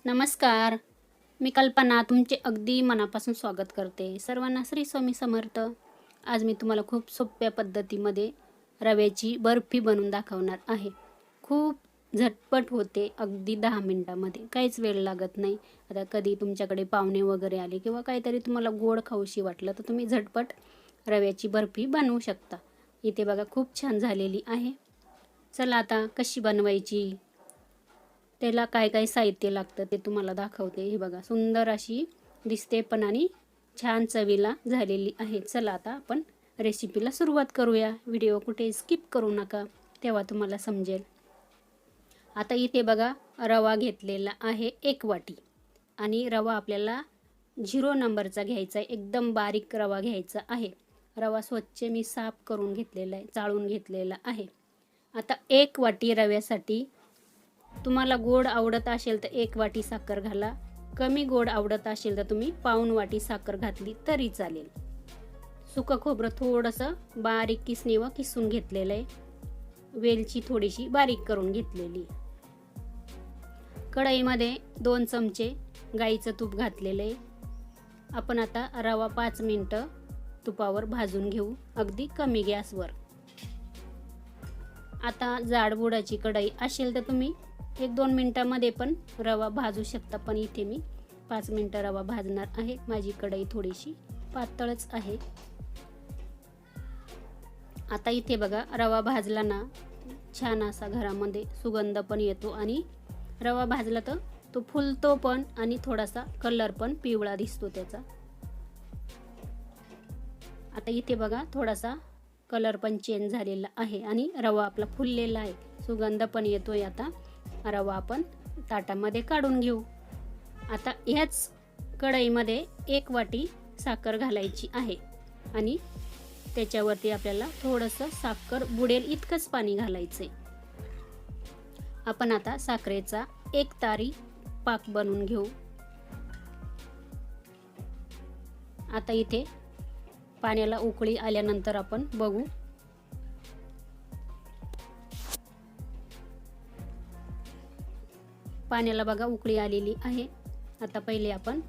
नमस्कार. मी कल्पना तुमचे अगदी मनापासून स्वागत करते. सर्वांना श्री स्वामी समर्थ. आज मी तुम्हाला खूप सोप्या पद्धतीमध्ये रव्याची बर्फी बनवून दाखवणार आहे. खूप झटपट होते, अगदी 10 मिनिटामध्ये. काहीच वेळ लागत नाही. आता कधी तुमच्याकडे पाहुणे वगैरे आले किंवा काहीतरी तुम्हाला गोड खाऊशी वाटलं तर तुम्ही झटपट रव्याची बर्फी बनवू शकता. इथे बघा खूप छान झालेली आहे. चला आता कशी बनवायची, त्याला काय काय साहित्य लागतं ते तुम्हाला दाखवते. हे बघा सुंदर अशी दिसते पण आणि छान चवीला झालेली आहे. चला आता आपण रेसिपीला सुरुवात करूया. व्हिडिओ कुठे स्किप करू नका, तेव्हा तुम्हाला समजेल. आता इथे बघा रवा घेतलेला आहे 1 वाटी आणि रवा आपल्याला 0 नंबरचा घ्यायचा आहे. एकदम बारीक रवा घ्यायचा आहे. रवा स्वच्छ मी साफ करून घेतलेला आहे, चाळून घेतलेला आहे. आता 1 वाटी रव्यासाठी तुम्हाला गोड आवडत असेल तर 1 वाटी साखर घाला. कमी गोड आवडत असेल तर तुम्ही पाऊण वाटी साखर घातली तरी चालेल. सुकं खोबरं थोडंसं बारीक किसून घेतलेलं आहे. वेलची थोडीशी बारीक करून घेतलेली. कढईमध्ये 2 चमचे गाईचं तूप घातलेलं आहे. आपण आता रवा 5 मिनिटं तुपावर भाजून घेऊ, अगदी कमी गॅसवर. आता जाडबुडाची कढई असेल तर तुम्ही 1-2 मिनिटांमध्ये पण रवा भाजू शकता, पण इथे मी 5 मिनिटं रवा भाजणार आहे. माझी कढई थोडीशी पातळच आहे. आता इथे बघा रवा भाजला ना, छान असा घरामध्ये सुगंध पण येतो आणि रवा भाजला तर तो फुलतो पण आणि थोडासा कलर पण पिवळा दिसतो त्याचा. आता इथे बघा थोडासा कलर पण चेंज झालेला आहे आणि रवा आपला फुललेला आहे, सुगंध पण येतोय. आता रवा आपण ताटामध्ये काढून घेऊ. आता ह्याच कढईमध्ये 1 वाटी साखर घालायची आहे आणि त्याच्यावरती आपल्याला थोडंसं साखर बुडेल इतकंच पाणी घालायचंय. आपण आता साखरेचा 1 तारी पाक बनवून घेऊ. आता इथे पाण्याला उकळी आल्यानंतर आपण बघू. पाण्याला बघा उकळी आलेली आहे. आता आपण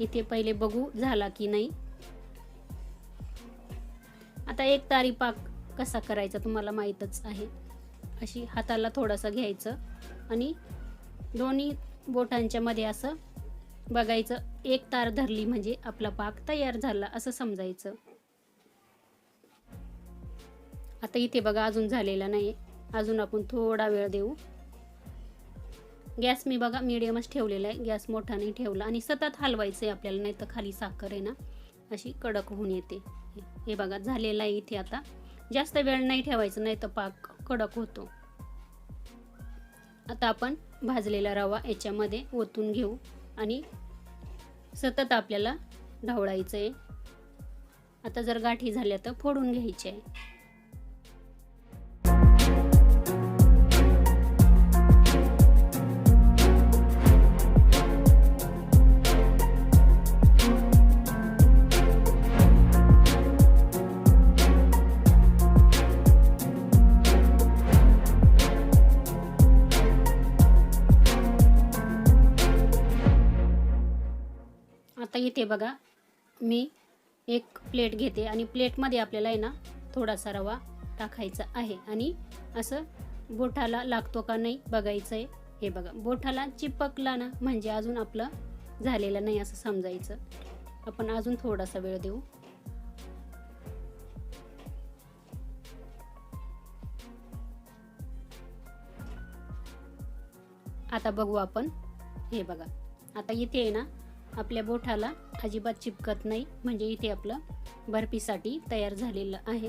इथे बघू झाला की नाही. आता 1 तारी पाक कसा करायचा तुम्हाला माहीतच आहे. अशी हाताला थोडंसं घ्यायचं आणि दोन्ही बोटांच्या मध्ये असं बघायचं. 1 तार धरली म्हणजे आपला पाक तयार झाला असं समजायचं. आता इथे बघा अजून झालेला नाही, अजून आपण थोडा वेळ देऊ. गॅस मी बघा मीडियमच ठेवलेला आहे, गॅस मोठा नाही ठेवला आणि सतत हलवायचं आहे आपल्याला, नाही तर खाली साखर आहे ना अशी कडक होऊन येते. हे बघा झालेला आहे इथे. आता जास्त वेळ नाही ठेवायचं, नाही तर पाक कडक होतो. आता आपण भाजलेला रवा याच्यामध्ये ओतून घेऊ आणि सतत आपल्याला ढवळायचं आहे. आता जर गाठी झाल्या तर फोडून घ्यायचे आहे. आता इथे बघा मी 1 प्लेट घेते आणि प्लेटमध्ये आपल्याला आहे ना थोडासा रवा टाकायचा आहे आणि असं बोटाला लागतो का नाही बघायचं आहे. हे बघा बोटाला चिपकला ना म्हणजे अजून आपलं झालेलं नाही असं समजायचं. आपण अजून थोडासा वेळ देऊ. आता बघू आपण. हे बघा आता इथे आहे ना आपल्या बोटाला अजिबात चिपकत नाही, म्हणजे इथे आपलं बर्फीसाठी तयार झालेलं आहे.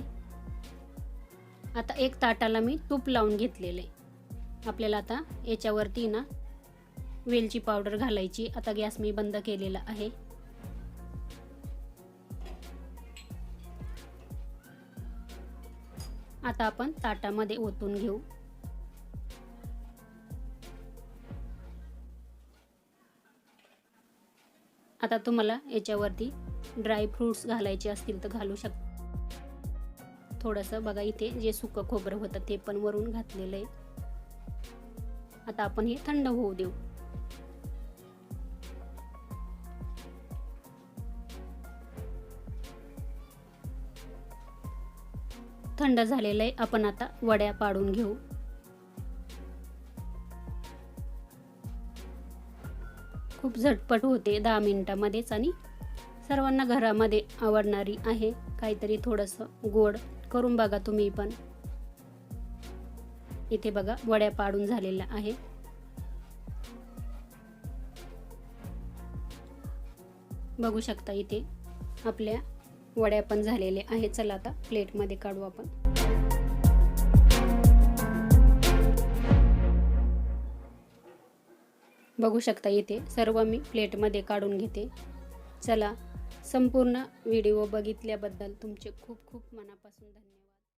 आता 1 ताटाला मी तूप लावून घेतलेलं आहे. आपल्याला आता याच्यावरती ना वेलची पावडर घालायची. आता गॅस मी बंद केलेला आहे. आता आपण ताटामध्ये ओतून घेऊ. आता तुम्हाला याच्यावरती ड्राय फ्रूट्स घालायचे असतील तर घालू शकता. थोडंसं बघा इथे जे सुकं खोबरं होतं ते पण वरून घातलेलं आहे. आता आपण हे थंड होऊ देऊ. थंड झालेलं आहे. आपण आता वड्या पाडून घेऊ. खूप झटपट होते 10 मिनिटामध्येच आणि सर्वांना घरामध्ये आवडणारी आहे. काहीतरी थोडंसं गोड करून बघा तुम्ही पण. इथे बघा वड्या पाडून झालेल्या आहे. बघू शकता इथे आपल्या वड्या पण झालेल्या आहे. चला आता प्लेटमध्ये काढू आपण. बघू शकता इथे सर्व मी प्लेटमध्ये काढून घेते. चला, संपूर्ण व्हिडिओ बघितल्याबद्दल तुमचे खूप खूप मनापासून धन्यवाद.